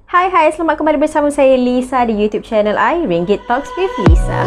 Hai, selamat kembali bersama saya Lisa di YouTube channel I, Ringgit Talks with Lisa.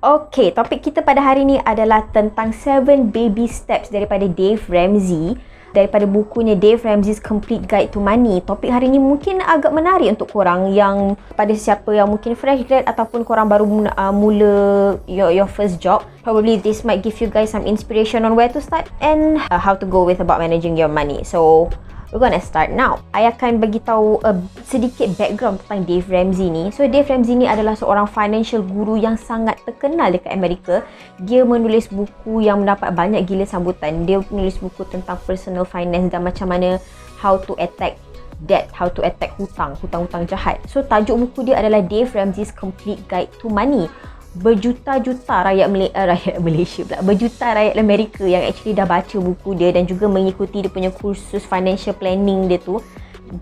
Okey, topik kita pada hari ini adalah tentang 7 baby steps daripada Dave Ramsey, daripada bukunya Dave Ramsey's Complete Guide to Money. Topik hari ini mungkin agak menarik untuk korang yang pada siapa yang mungkin fresh grad ataupun korang baru mula your first job. Probably this might give you guys some inspiration on where to start and how to go with about managing your money. So we're gonna start now. I akan bagi tahu sedikit background tentang Dave Ramsey ni. So Dave Ramsey ni adalah seorang financial guru yang sangat terkenal dekat Amerika. Dia menulis buku yang mendapat banyak gila sambutan. Dia menulis buku tentang personal finance dan macam mana how to attack debt, how to attack hutang jahat. So tajuk buku dia adalah Dave Ramsey's Complete Guide to Money. Berjuta-juta rakyat Malaysia pula, berjuta rakyat Amerika yang actually dah baca buku dia dan juga mengikuti dia punya kursus financial planning dia tu,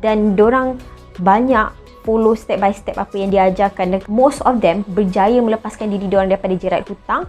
dan dorang banyak follow step by step apa yang dia ajarkan, dan most of them berjaya melepaskan diri dorang daripada jerat hutang,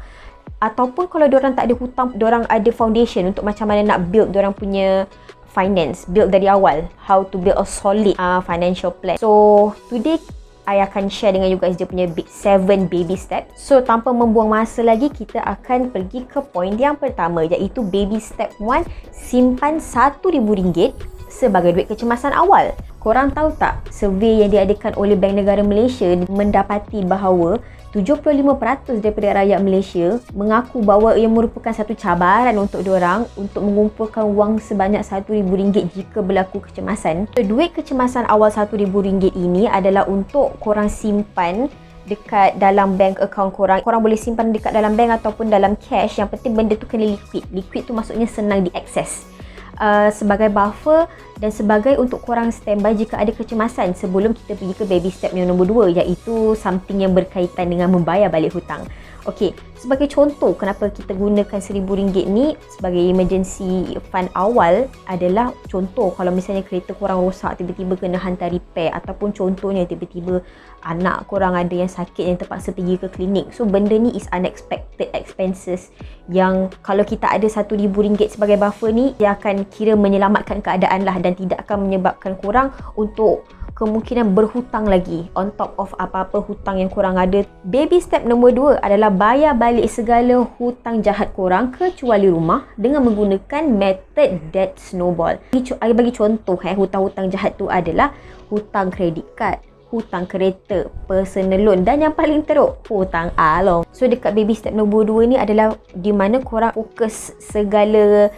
ataupun kalau dorang tak ada hutang, dorang ada foundation untuk macam mana nak build dorang punya finance, build dari awal, how to build a solid financial plan. So today I akan share dengan you guys dia punya 7 baby step. So tanpa membuang masa lagi, kita akan pergi ke point yang pertama, iaitu baby step 1, simpan RM1,000 sebagai duit kecemasan awal. Korang tahu tak, survey yang diadakan oleh Bank Negara Malaysia mendapati bahawa 75% daripada rakyat Malaysia mengaku bahawa ia merupakan satu cabaran untuk diorang untuk mengumpulkan wang sebanyak RM1,000 jika berlaku kecemasan. So, duit kecemasan awal RM1,000 ini adalah untuk korang simpan dekat dalam bank account korang. Korang boleh simpan dekat dalam bank ataupun dalam cash. Yang penting benda tu kena liquid. Liquid tu maksudnya senang diakses. Sebagai buffer dan sebagai untuk korang standby jika ada kecemasan sebelum kita pergi ke baby step yang nombor 2, iaitu something yang berkaitan dengan membayar balik hutang. Okey, sebagai contoh kenapa kita gunakan RM1,000 ni sebagai emergency fund awal adalah contoh kalau misalnya kereta korang rosak, tiba-tiba kena hantar repair, ataupun contohnya tiba-tiba anak korang ada yang sakit yang terpaksa pergi ke klinik. So benda ni is unexpected expenses yang kalau kita ada RM1,000 sebagai buffer ni, dia akan kira menyelamatkan keadaan lah, dan tidak akan menyebabkan korang untuk kemungkinan berhutang lagi on top of apa-apa hutang yang korang ada. Baby step nombor 2 adalah bayar balik segala hutang jahat korang kecuali rumah dengan menggunakan method debt snowball. Bagi contoh, hutang-hutang jahat tu adalah hutang kredit kad, hutang kereta, personal loan, dan yang paling teruk, hutang along. So dekat baby step nombor 2 ni adalah di mana korang fokus segala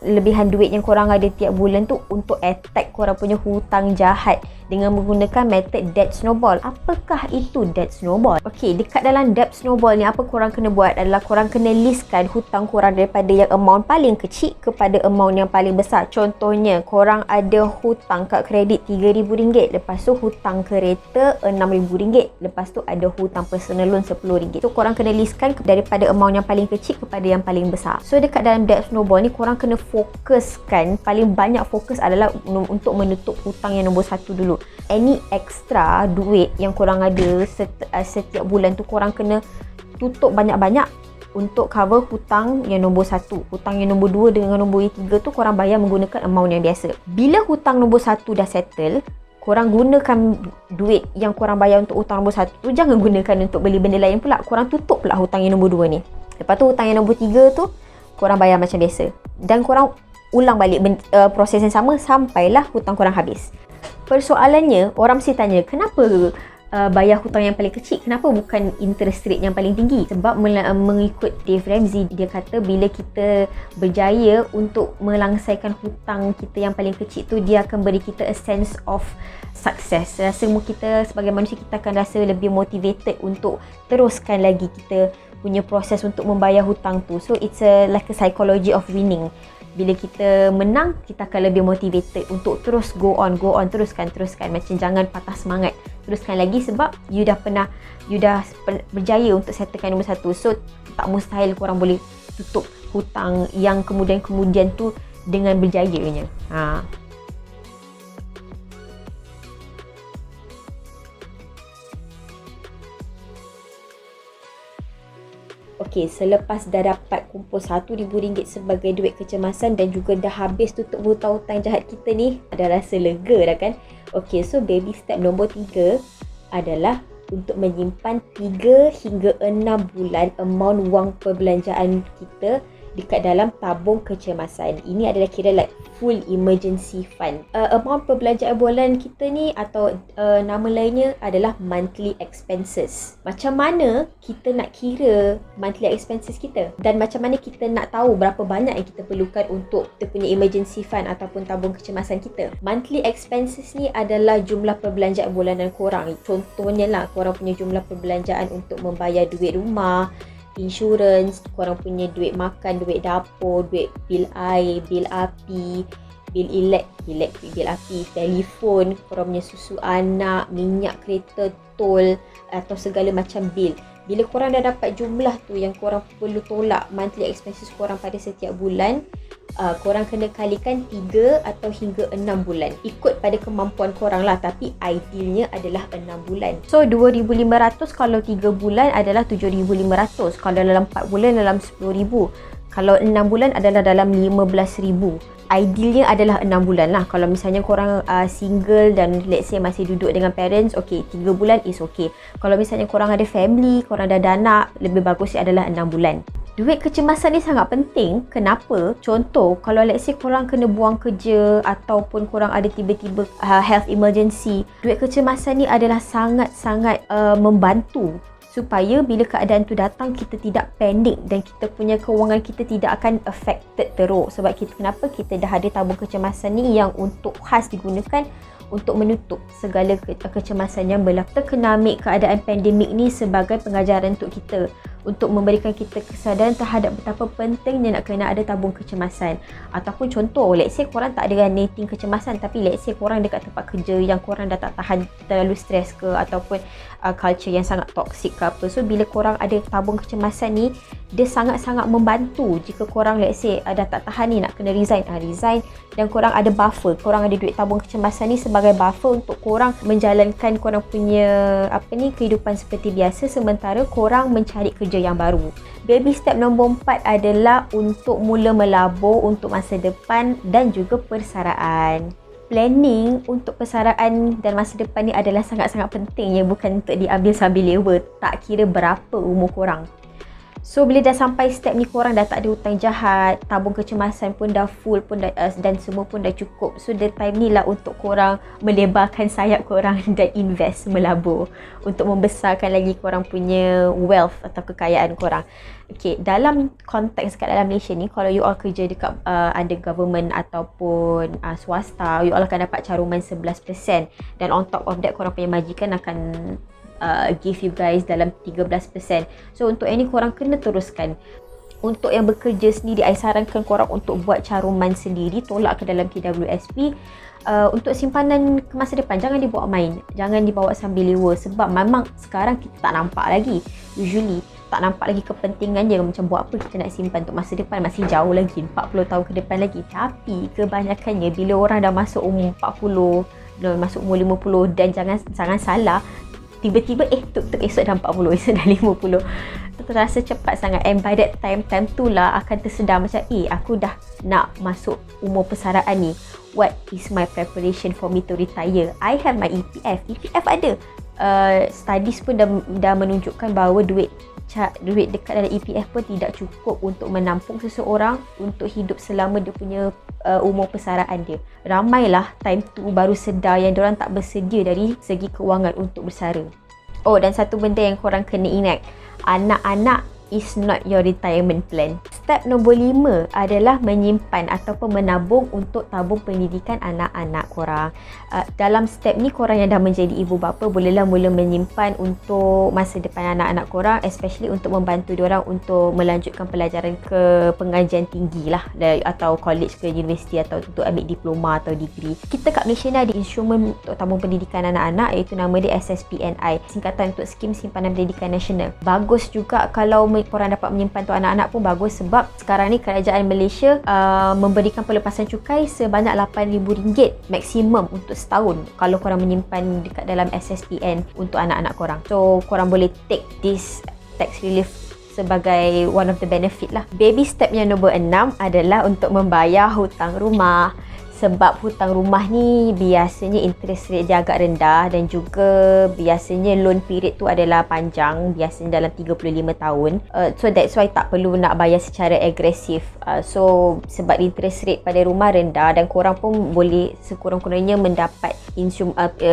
lebihan duit yang korang ada tiap bulan tu untuk attack korang punya hutang jahat dengan menggunakan method debt snowball. Apakah itu debt snowball? Okey, dekat dalam debt snowball ni apa korang kena buat adalah korang kena listkan hutang korang daripada yang amount paling kecil kepada amount yang paling besar. Contohnya, korang ada hutang kad kredit RM3,000, lepas tu hutang kereta RM6,000, lepas tu ada hutang personal loan RM10. So korang kena listkan daripada amount yang paling kecil kepada yang paling besar. So dekat dalam debt snowball ni korang kena fokuskan, paling banyak fokus adalah untuk menutup hutang yang nombor 1 dulu. Any extra duit yang korang ada setiap bulan tu korang kena tutup banyak-banyak untuk cover hutang yang nombor 1. Hutang yang nombor 2 dengan nombor 3 tu korang bayar menggunakan amount yang biasa. Bila hutang nombor 1 dah settle, korang gunakan duit yang korang bayar untuk hutang nombor 1 tu, jangan gunakan untuk beli benda lain pula. Korang tutup pula hutang yang nombor 2 ni. Lepas tu hutang yang nombor 3 tu korang bayar macam biasa, dan korang ulang balik proses yang sama sampailah hutang korang habis. Persoalannya, orang mesti tanya, kenapa bayar hutang yang paling kecil, kenapa bukan interest rate yang paling tinggi? Sebab mengikut Dave Ramsey, dia kata bila kita berjaya untuk melangsaikan hutang kita yang paling kecil tu, dia akan beri kita a sense of success. Rasa kita sebagai manusia, kita akan rasa lebih motivated untuk teruskan lagi kita punya proses untuk membayar hutang tu. So it's like a psychology of winning. Bila kita menang, kita akan lebih motivated untuk terus go on, teruskan. Macam jangan patah semangat, teruskan lagi, sebab you dah berjaya untuk settlekan nombor 1. So tak mustahil korang boleh tutup hutang yang kemudian tu dengan berjayanya. Okey, selepas dah dapat kumpul RM1,000 sebagai duit kecemasan dan juga dah habis tutup hutang-hutang jahat kita ni, ada rasa lega dah kan? Okey, so baby step nombor 3 adalah untuk menyimpan 3 hingga 6 bulan amount wang perbelanjaan kita dekat dalam tabung kecemasan. Ini adalah kira like full emergency fund. Amount perbelanjaan bulan kita ni atau nama lainnya adalah monthly expenses. Macam mana kita nak kira monthly expenses kita? Dan macam mana kita nak tahu berapa banyak yang kita perlukan untuk kita punya emergency fund ataupun tabung kecemasan kita? Monthly expenses ni adalah jumlah perbelanjaan bulanan korang. Contohnya lah, korang punya jumlah perbelanjaan untuk membayar duit rumah, insurans, korang punya duit makan, duit dapur, duit bil air, bil api, bil elektrik, bil api, telefon, korang punya susu anak, minyak kereta, tol atau segala macam bil. Bila korang dah dapat jumlah tu yang korang perlu tolak monthly expenses korang pada setiap bulan, korang kena kalikan 3 atau hingga 6 bulan. Ikut pada kemampuan korang lah, tapi idealnya adalah 6 bulan. So 2,500 kalau 3 bulan adalah 7,500. Kalau dalam 4 bulan dalam 10,000. Kalau 6 bulan adalah dalam 15,000. Idealnya adalah 6 bulan lah. Kalau misalnya korang single dan let's say masih duduk dengan parents, okay, 3 bulan is okay. Kalau misalnya korang ada family, korang dah ada anak, lebih bagus adalah 6 bulan. Duit kecemasan ni sangat penting. Kenapa? Contoh, kalau let's say korang kena buang kerja ataupun korang ada tiba-tiba health emergency, duit kecemasan ni adalah sangat-sangat membantu supaya bila keadaan tu datang kita tidak panik dan kita punya kewangan kita tidak akan affected teruk. Sebab kenapa kita dah ada tabung kecemasan ni yang untuk khas digunakan untuk menutup segala kecemasan yang berlaku. Kita kena ambil keadaan pandemik ni sebagai pengajaran untuk kita, untuk memberikan kita kesedaran terhadap betapa pentingnya nak kena ada tabung kecemasan. Ataupun contoh, let's say korang tak ada nating kecemasan, tapi let's say korang dekat tempat kerja yang korang dah tak tahan terlalu stres ke, ataupun culture yang sangat toxic ke apa. So bila korang ada tabung kecemasan ni, dia sangat-sangat membantu jika korang let's say dah tak tahan ni nak kena resign, dan korang ada buffer, korang ada duit tabung kecemasan ni sebagai buffer untuk korang menjalankan korang punya kehidupan seperti biasa sementara korang mencari kerja yang baru. Baby step nombor 4 adalah untuk mula melabur untuk masa depan dan juga persaraan. Planning untuk persaraan dan masa depan ni adalah sangat-sangat penting ya, bukan untuk diambil sambil lewa, tak kira berapa umur korang. So bila dah sampai step ni, korang dah tak ada hutang jahat, tabung kecemasan pun dah full pun dah, dan semua pun dah cukup. So the time ni lah untuk korang melebarkan sayap korang dan invest, melabur untuk membesarkan lagi korang punya wealth atau kekayaan korang. Okay, dalam konteks kat dalam Malaysia ni, kalau you all kerja dekat under government ataupun swasta, you all akan dapat caruman 11%, dan on top of that korang punya majikan akan give you guys dalam 13%. So untuk ini korang kena teruskan. Untuk yang bekerja sendiri, I sarankan korang untuk buat caruman sendiri, tolak ke dalam KWSP. Untuk simpanan ke masa depan, jangan dibawa main, jangan dibawa sambil lewa, sebab memang sekarang kita tak nampak lagi, usually tak nampak lagi kepentingan dia. Macam buat apa kita nak simpan untuk masa depan, masih jauh lagi, 40 tahun ke depan lagi. Tapi kebanyakannya bila orang dah masuk umur 40, masuk umur 50, dan jangan salah, tiba-tiba tuk esok dah 40, esok dah 50. Terasa cepat sangat, and by that time tu lah akan tersedar macam aku dah nak masuk umur persaraan ni. What is my preparation for me to retire? I have my EPF ada. Studies pun dah menunjukkan bahawa duit dekat dalam EPF pun tidak cukup untuk menampung seseorang untuk hidup selama dia punya umur persaraan dia. Ramailah time tu baru sedar yang diorang tak bersedia dari segi kewangan untuk bersara. Oh, dan satu benda yang korang kena ingat, anak-anak is not your retirement plan. Step nombor 5 adalah menyimpan ataupun menabung untuk tabung pendidikan anak-anak korang. Dalam step ni, korang yang dah menjadi ibu bapa bolehlah mula menyimpan untuk masa depan anak-anak korang, especially untuk membantu diorang untuk melanjutkan pelajaran ke pengajian tinggi lah, atau college ke universiti, atau untuk ambil diploma atau degree. Kita kat Malaysia ni ada instrumen untuk tabung pendidikan anak-anak, iaitu nama dia SSPNI, singkatan untuk Skim Simpanan Pendidikan Nasional. Bagus juga kalau korang dapat menyimpan untuk anak-anak pun bagus, sebab sekarang ni kerajaan Malaysia memberikan pelepasan cukai sebanyak RM8,000 maksimum untuk setahun kalau korang menyimpan dekat dalam SSPN untuk anak-anak korang. So korang boleh take this tax relief sebagai one of the benefit lah. Baby step yang nombor 6 adalah untuk membayar hutang rumah. Sebab hutang rumah ni biasanya interest rate dia agak rendah dan juga biasanya loan period tu adalah panjang, biasanya dalam 35 tahun. So that's why tak perlu nak bayar secara agresif. So sebab interest rate pada rumah rendah dan korang pun boleh sekurang-kurangnya mendapat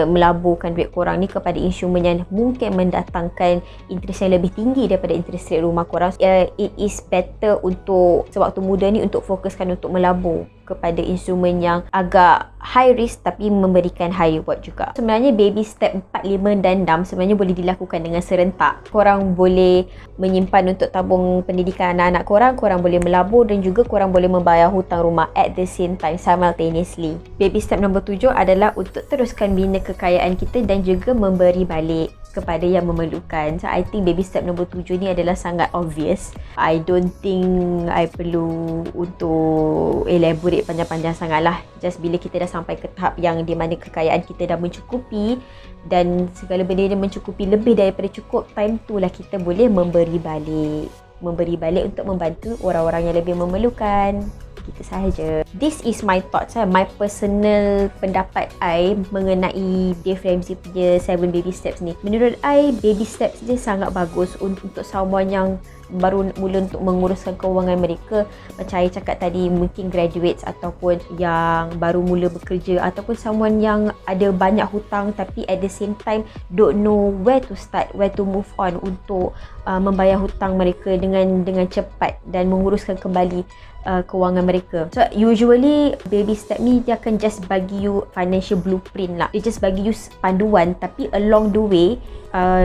melaburkan duit korang ni kepada instrumen yang mungkin mendatangkan interest yang lebih tinggi daripada interest rate rumah korang. It is better untuk sewaktu muda ni untuk fokuskan untuk melabur kepada instrumen yang agak high risk tapi memberikan high reward juga. Sebenarnya baby step 4, 5 dan 6 sebenarnya boleh dilakukan dengan serentak. Korang boleh menyimpan untuk tabung pendidikan anak-anak korang, korang boleh melabur dan juga korang boleh membayar hutang rumah at the same time simultaneously. Baby step nombor 7 adalah untuk teruskan bina kekayaan kita dan juga memberi balik kepada yang memerlukan. So I think baby step nombor 7 ni adalah sangat obvious. I don't think I perlu untuk elaborate panjang-panjang sangat lah. Just bila kita dah sampai ke tahap yang di mana kekayaan kita dah mencukupi dan segala benda dia mencukupi lebih daripada cukup, time tu lah kita boleh memberi balik. Memberi balik untuk membantu orang-orang yang lebih memerlukan. Kita sahaja. This is my thoughts, my personal pendapat I mengenai Dave Ramsey punya 7 baby steps ni. Menurut I, baby steps dia sangat bagus untuk someone yang baru mula untuk menguruskan kewangan mereka. Macam I cakap tadi, mungkin graduates ataupun yang baru mula bekerja ataupun someone yang ada banyak hutang tapi at the same time don't know where to start, where to move on untuk membayar hutang mereka dengan cepat dan menguruskan kembali kewangan mereka. So usually baby step ni dia akan just bagi you financial blueprint lah. Dia just bagi you panduan, tapi along the way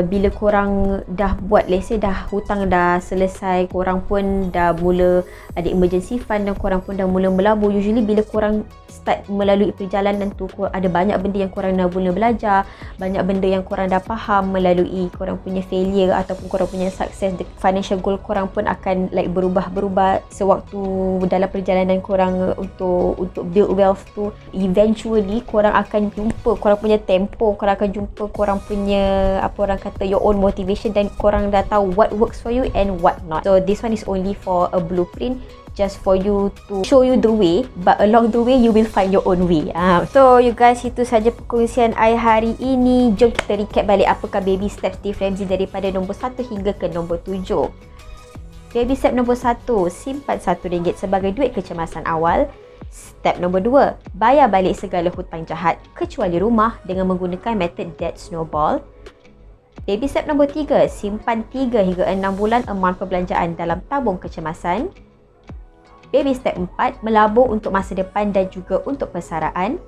bila korang dah buat, let's say dah hutang dah selesai, korang pun dah mula ada emergency fund dan korang pun dah mula melabur. Usually bila korang start melalui perjalanan tu, ada banyak benda yang korang dah mula belajar, banyak benda yang korang dah faham melalui korang punya failure ataupun korang punya success. The financial goal korang pun akan like berubah-berubah sewaktu dalam perjalanan korang untuk build wealth tu. Eventually korang akan jumpa korang punya tempo, korang akan jumpa korang punya apa orang kata your own motivation dan korang dah tahu what works for you and what not. So this one is only for a blueprint, just for you to show you the way, but along the way you will find your own way. So you guys, itu saja perkongsian I hari ini. Jom kita recap balik apakah baby steps Dave Ramsey daripada nombor 1 hingga ke nombor 7. Baby step nombor 1, simpan RM1 sebagai duit kecemasan awal. Step nombor 2, bayar balik segala hutang jahat kecuali rumah dengan menggunakan metod debt snowball. Baby step nombor 3, simpan 3 hingga 6 bulan amount perbelanjaan dalam tabung kecemasan. Baby step 4, melabur untuk masa depan dan juga untuk persaraan.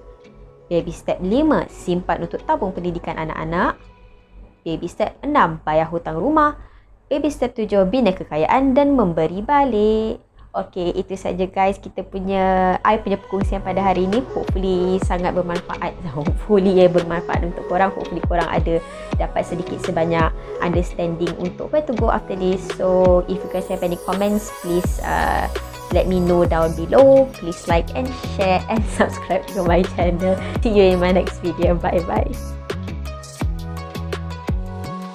Baby step 5, simpan untuk tabung pendidikan anak-anak. Baby step 6, bayar hutang rumah. Baby step 7, bina kekayaan dan memberi balik. Okay, itu saja guys I punya perkongsian pada hari ini. Hopefully sangat bermanfaat. Hopefully bermanfaat untuk korang. Hopefully korang ada dapat sedikit sebanyak understanding untuk where to go after this. So if you guys have any comments, please let me know down below. Please like and share and subscribe to my channel. See you in my next video. Bye bye.